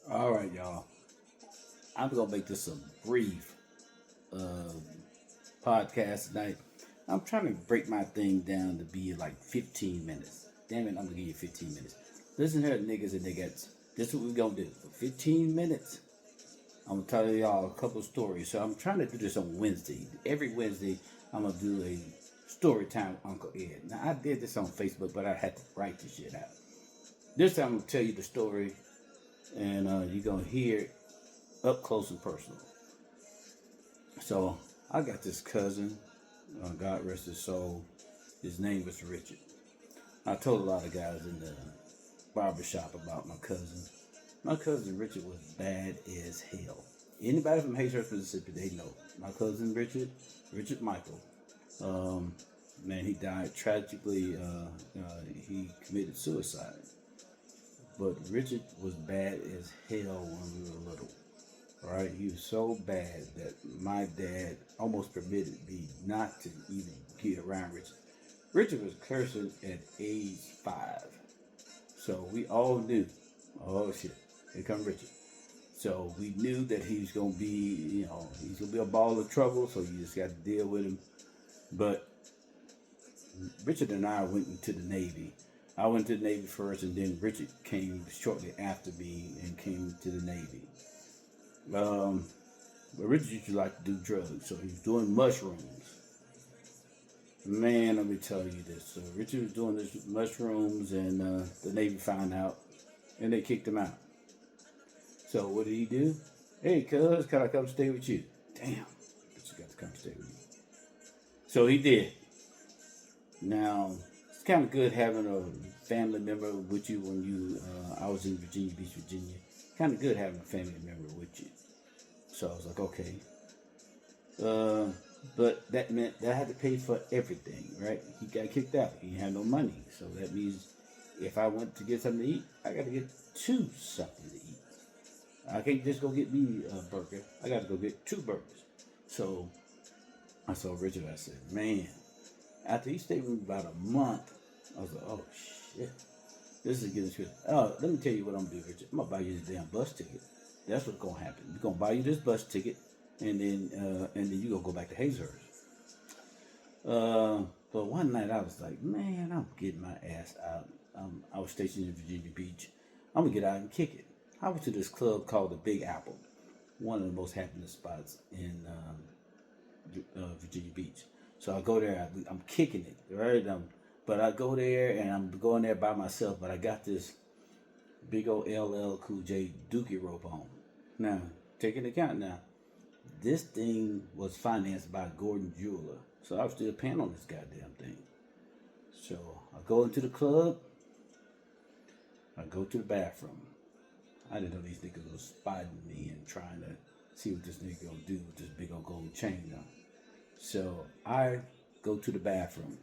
All right, y'all. I'm gonna make this a brief uh, podcast tonight. I'm trying to break my thing down to be like 15 minutes. Damn it, I'm gonna give you 15 minutes. Listen here, niggas and niggas. This is what we gonna do for 15 minutes. I'm gonna tell y'all a couple stories. So I'm trying to do this on Wednesday. Every Wednesday, I'm gonna do a story time with Uncle Ed. Now I did this on Facebook, but I had to write this shit out. This time I'm gonna tell you the story, and you're gonna hear it up close and personal. So I got this cousin, God rest his soul. His name was Richard. I told a lot of guys in the barbershop about my cousin. My cousin Richard was bad as hell. Anybody from Hazehurst, Mississippi, they know. My cousin Richard, Richard Michael. Um, Man, he died tragically. He committed suicide. But Richard was bad as hell when we were little. Right? He was so bad that my dad almost permitted me not to even get around Richard. Richard was cursing at age 5. So we all knew, oh shit, here come Richard. So we knew that he was gonna be, he's gonna be a ball of trouble. So you just got to deal with him. But Richard and I went into the Navy. I went to the Navy first, and then Richard came shortly after me and came to the Navy. Um, but Richard used to like to do drugs, so he was doing mushrooms. Man, let me tell you this. So Richard was doing this mushrooms, and the Navy found out, and they kicked him out. So what did he do? Hey, cuz, can I come stay with you? Damn, Richard got to come stay with me. So he did. Now, it's kind of good having a family member with you when I was in Virginia Beach, Virginia. Kind of good having a family member with you. So I was like, okay. Uh, but that meant that I had to pay for everything, right? He got kicked out. He had no money. So that means if I went to get something to eat, I got to get two something to eat. I can't just go get me a burger. I got to go get two burgers. So I saw Richard. I said, man, after he stayed with me about a month, I was like, oh shit. This is getting good. Oh, let me tell you what I'm gonna do, Richard. I'm gonna buy you this damn bus ticket. That's what's gonna happen. We're gonna buy you this bus ticket, and then you gonna go back to Hazehurst. But one night I was like, man, I'm getting my ass out. I was stationed in Virginia Beach. I'm gonna get out and kick it. I went to this club called the Big Apple, one of the most happening spots in Virginia Beach. So I go there. I'm kicking it, right? But I go there and I'm going there by myself. But I got this big old LL Cool J Dookie rope on. Now, take into account now, this thing was financed by Gordon Jeweler. So I was still paying on this goddamn thing. So I go into the club, I go to the bathroom. I didn't know these niggas was spotting me and trying to see what this nigga gonna do with this big old gold chain on. So I go to the bathroom.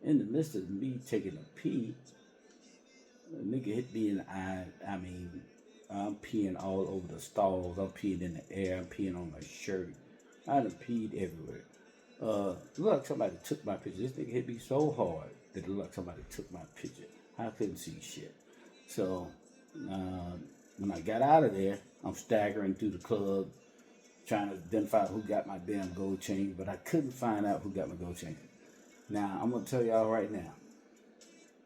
In the midst of me taking a pee, a nigga hit me in the eye. I mean, I'm peeing all over the stalls. I'm peeing in the air. I'm peeing on my shirt. I done peed everywhere. It looked like somebody took my picture. This nigga hit me so hard that it looked like somebody took my picture. I couldn't see shit. So uh, when I got out of there, I'm staggering through the club, trying to identify who got my damn gold chain, but I couldn't find out who got my gold chain. Now, I'm going to tell y'all right now,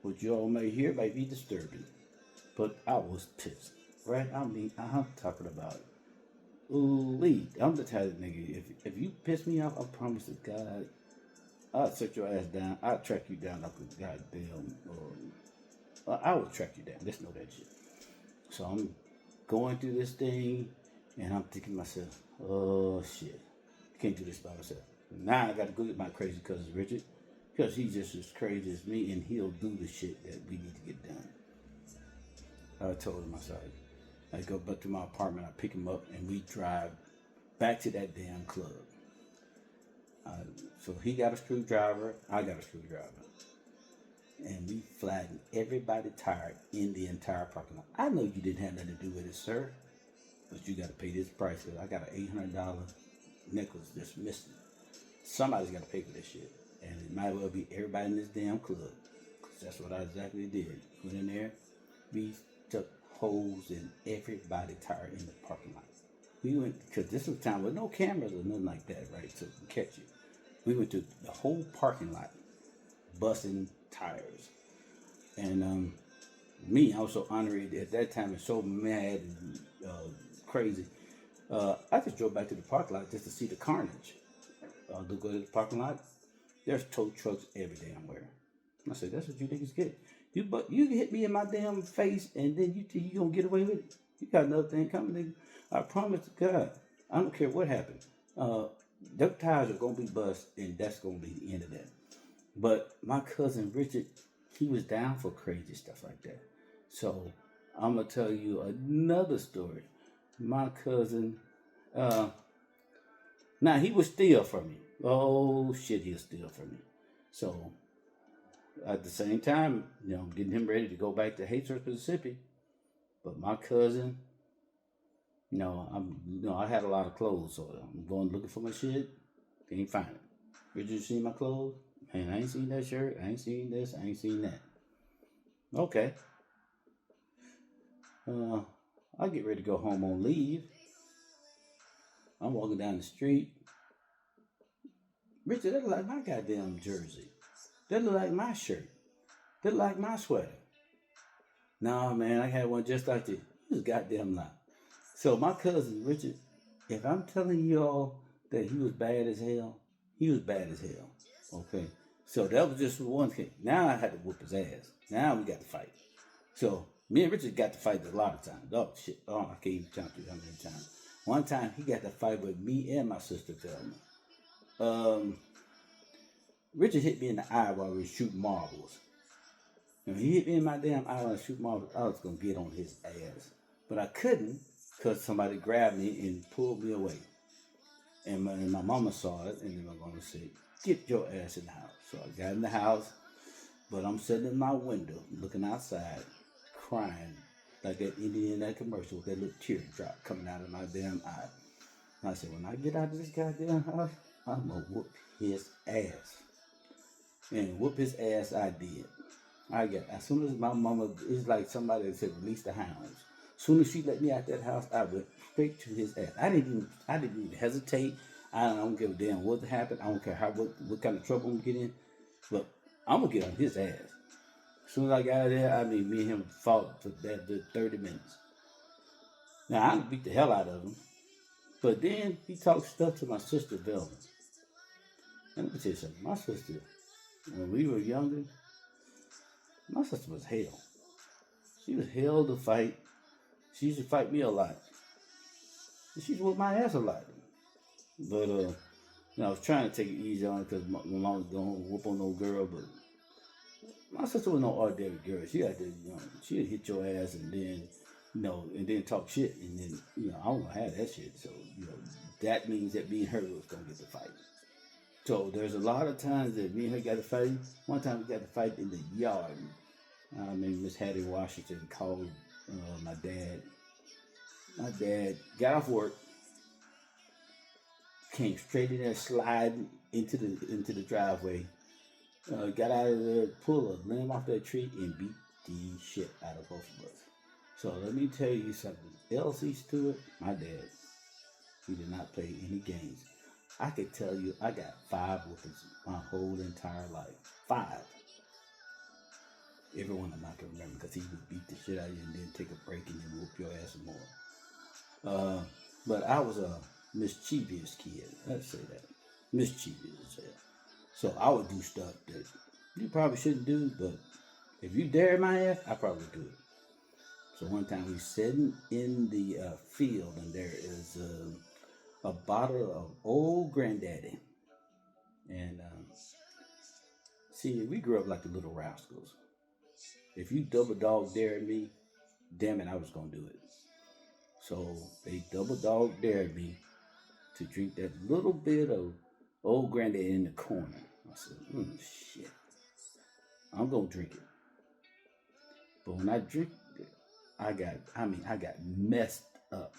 what y'all may hear may be disturbing, but I was pissed, right? I mean, I'm talking about it. Ooh, Lee, I'm the type of nigga, if you piss me off, I promise to God, I'll set your ass down. I'll track you down like a goddamn, I will track you down. Let's know that shit. So I'm going through this thing, and I'm thinking to myself, oh shit, I can't do this by myself. Now I got to go get my crazy cousin Richard, because he's just as crazy as me, and he'll do the shit that we need to get done. I told him, I said, I go back to my apartment, I pick him up, and we drive back to that damn club. Uh, so he got a screwdriver, I got a screwdriver. And we flattened everybody tire in the entire parking lot. I know you didn't have nothing to do with it, sir, but you got to pay this price, because I got an $800 necklace that's missing. Somebody's got to pay for this shit. And it might well be everybody in this damn club. Because that's what I exactly did. Went in there. We took holes in everybody's tire in the parking lot. We went, because this was a time with no cameras or nothing like that, right? So we catch you. We went to the whole parking lot, busting tires. And me, I was so honored at that time and so mad and crazy. I just drove back to the parking lot just to see the carnage. To go to the parking lot, there's tow trucks every damn where. I said, that's what you niggas get. You hit me in my damn face and then you think you gonna get away with it. You got another thing coming, nigga. I promise to God, I don't care what happens. Their tires are gonna be bust and that's gonna be the end of that. But my cousin Richard, he was down for crazy stuff like that. So I'm gonna tell you another story. My cousin, now he was steal from me. Oh shit, he'll steal from me. So at the same time, I'm getting him ready to go back to Hastings, Mississippi. But my cousin, I had a lot of clothes, so I'm going looking for my shit. Can't find it. Richard, you seen my clothes? Man, I ain't seen that shirt. I ain't seen this. I ain't seen that. Okay. I get ready to go home on leave. I'm walking down the street. Richard, that look like my goddamn jersey. That look like my shirt. That look like my sweater. Nah, man, I had one just like this. It was goddamn lie. So my cousin Richard, if I'm telling y'all that he was bad as hell, he was bad as hell. Okay. So that was just one thing. Now I had to whoop his ass. Now we got to fight. So me and Richard got to fight a lot of times. Oh shit. Oh, I can't even count you how many times. One time he got to fight with me and my sister Thelma. Richard hit me in the eye while we were shooting marbles. When he hit me in my damn eye while I was shooting marbles, I was gonna get on his ass. But I couldn't because somebody grabbed me and pulled me away. And my mama saw it, and then my mama said, "Get your ass in the house." So I got in the house, but I'm sitting in my window, looking outside, crying like that Indian in that commercial with that little teardrop coming out of my damn eye. And I said, when I get out of this goddamn house, I'm gonna whoop his ass. And whoop his ass I did. As soon as my mama, it's like somebody said, release the hounds. As soon as she let me out that house, I went straight to his ass. I didn't even hesitate. I don't give a damn what happened. I don't care what kind of trouble I'm getting, but I'm gonna get on his ass. As soon as I got out of there, me and him fought for that 30 minutes. Now I beat the hell out of him, but then he talked stuff to my sister Velma. And let me tell you something. My sister, when we were younger, my sister was hell. She was hell to fight. She used to fight me a lot. And she used to whip my ass a lot. But I was trying to take it easy on her because my mom don't whoop on no girl. But my sister was no ordinary girl. She had to, she'd hit your ass and then, and then talk shit. And then, I don't gonna have that shit. So, that means that me and her was gonna get to fight. So there's a lot of times that me and her got to fight. One time we got to fight in the yard. Miss Hattie Washington called my dad. My dad got off work, came straight in there, sliding into the driveway, got out of there, pulled a limb off that tree, and beat the shit out of both of us. So let me tell you something. L.C. Stewart, my dad, he did not play any games. I could tell you, I got 5 whoopings my whole entire life. 5. Every one of them I can remember because he would beat the shit out of you and then take a break and then whoop your ass some more. But I was a mischievous kid. Let's say that. Mischievous. So I would do stuff that you probably shouldn't do, but if you dare my ass, I probably do it. So one time we sitting in the field and there is a bottle of Old Granddaddy. And see, we grew up like the Little Rascals. If you double dog dared me, damn it, I was going to do it. So they double dog dared me to drink that little bit of Old Granddaddy in the corner. I said, shit, I'm going to drink it. But when I drink it, I got messed up.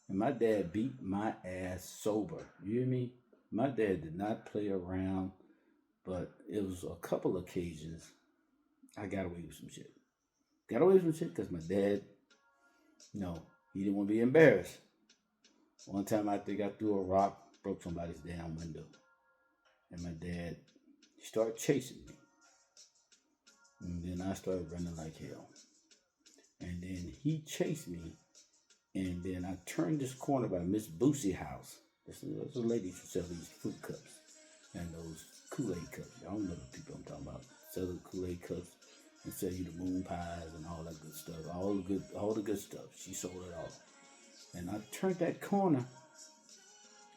And my dad beat my ass sober. You hear me? My dad did not play around, but it was a couple occasions I got away with some shit. got away from shit because my dad, he didn't want to be embarrassed. One time I think I threw a rock, broke somebody's damn window. And my dad started chasing me. And then I started running like hell. And then he chased me. And then I turned this corner by Miss Boosie house. There's a lady who sells these fruit cups and those Kool-Aid cups. Y'all know the people I'm talking about. Sell the Kool-Aid cups and sell you the moon pies and all that good stuff. All the good stuff. She sold it all. And I turned that corner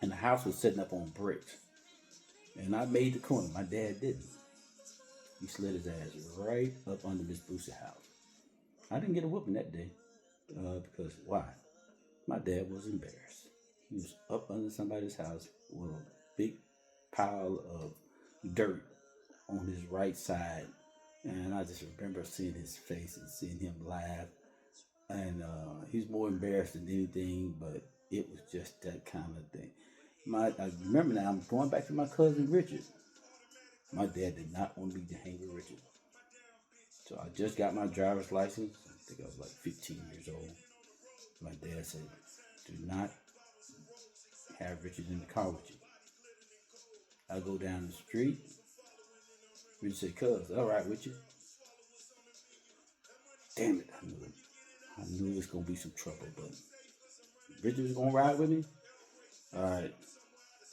and the house was setting up on bricks. And I made the corner. My dad didn't. He slid his ass right up under Miss Boosie's house. I didn't get a whooping that day. Because why? My dad was embarrassed. He was up under somebody's house with a big pile of dirt on his right side. And I just remember seeing his face and seeing him laugh. And he's more embarrassed than anything, but it was just that kind of thing. I remember now, I'm going back to my cousin Richard. My dad did not want me to hang with Richard. So I just got my driver's license. I think I was like 15 years old. My dad said, do not have Richard in the car with you. I go down the street. Richard said, cuz, all right with you? Damn it, I knew it. I knew it was going to be some trouble, but Richard was going to ride with me? All right,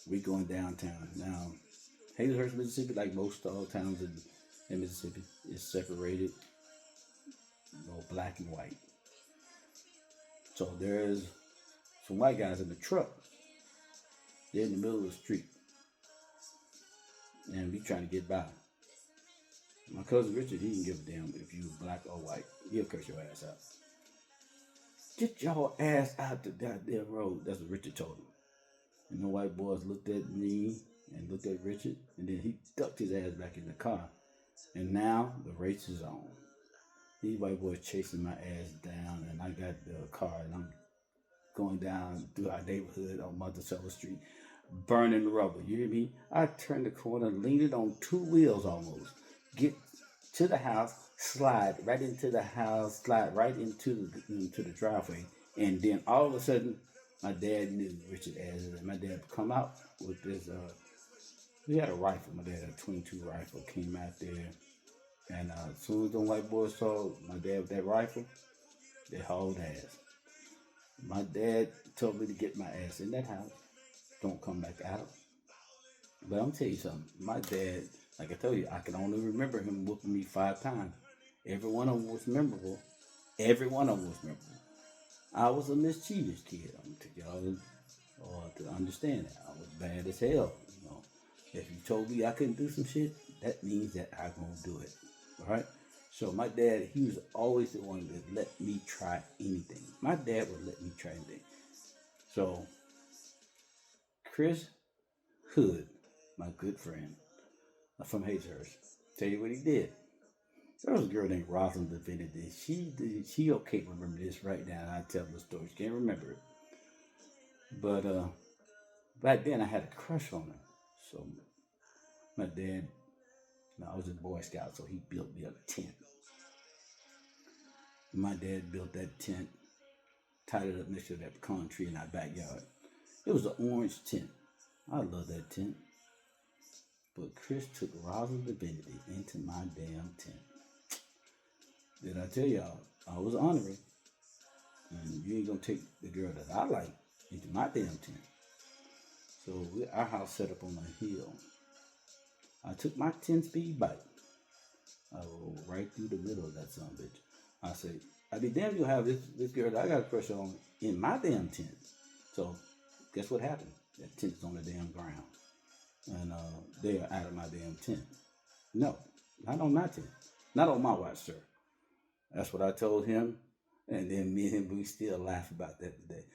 we going downtown. Now, Hazelhurst, Mississippi, like most all towns in Mississippi, is separated, black and white. So there's some white guys in the truck. They're in the middle of the street. And we trying to get by. My cousin Richard, he didn't give a damn if you was black or white. He'll curse your ass out. Get your ass out the goddamn road. That's what Richard told him. And the white boys looked at me and looked at Richard, and then he ducked his ass back in the car. And now the race is on. These white boys chasing my ass down, and I got the car, and I'm going down through our neighborhood on Monticello Street, burning the rubber. You hear me? I turned the corner, leaned it on 2 wheels almost, get to the house, slide right into the house, slide right into the driveway, and then all of a sudden, my dad knew Richard as it. My dad come out with this. We had a rifle. My dad had a .22 rifle. Came out there, and as soon as the white boys saw my dad with that rifle, they hauled ass. My dad told me to get my ass in that house. Don't come back out. But I'm gonna tell you something. My dad, like I told you, I can only remember him whooping me 5 times. Every one of them was memorable. I was a mischievous kid. I'm gonna take y'all to understand that. I was bad as hell. If you told me I couldn't do some shit, that means that I'm gonna do it. All right? So my dad, he was always the one that let me try anything. My dad would let me try anything. So Chris Hood, my good friend from Hazelhurst, tell you what he did. There was a girl named Rosalind Divinity. She can't remember this right now. I tell the story. She can't remember it. But back then I had a crush on her. So my dad, I was in Boy Scout, so he built me a tent. My dad built that tent, tied it up next to that pecan tree in our backyard. It was an orange tent. I love that tent. But Chris took Rosalind Divinity into my damn tent. Did I tell y'all, I was honoring. And you ain't gonna take the girl that I like into my damn tent. So our house set up on a hill. I took my 10-speed bike. I rolled right through the middle of that son of a bitch. I said, I'd be damned you'll have this girl that I got a crush on in my damn tent. So guess what happened? That tent's on the damn ground. And they are out of my damn tent. No, not on my tent. Not on my watch, sir. That's what I told him. And then me and him, we still laugh about that today.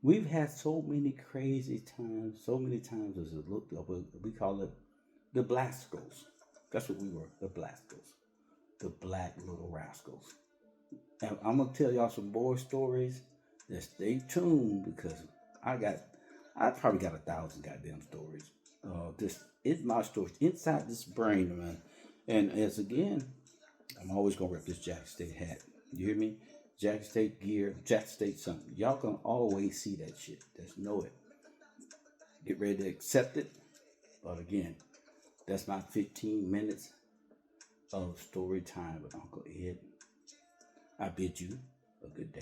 We've had so many crazy times, so many times as it looked up. We call it the Blascos. That's what we were, the Blascos. The Black Little Rascals. And I'm going to tell y'all some more stories. Just stay tuned because I probably got 1,000 goddamn stories. This is my story inside this brain, man. And as again, I'm always going to rep this Jack State hat. You hear me? Jack State gear, Jack State something. Y'all can always see that shit. Just know it. Get ready to accept it. But again, that's my 15 minutes of story time with Uncle Ed. I bid you a good day.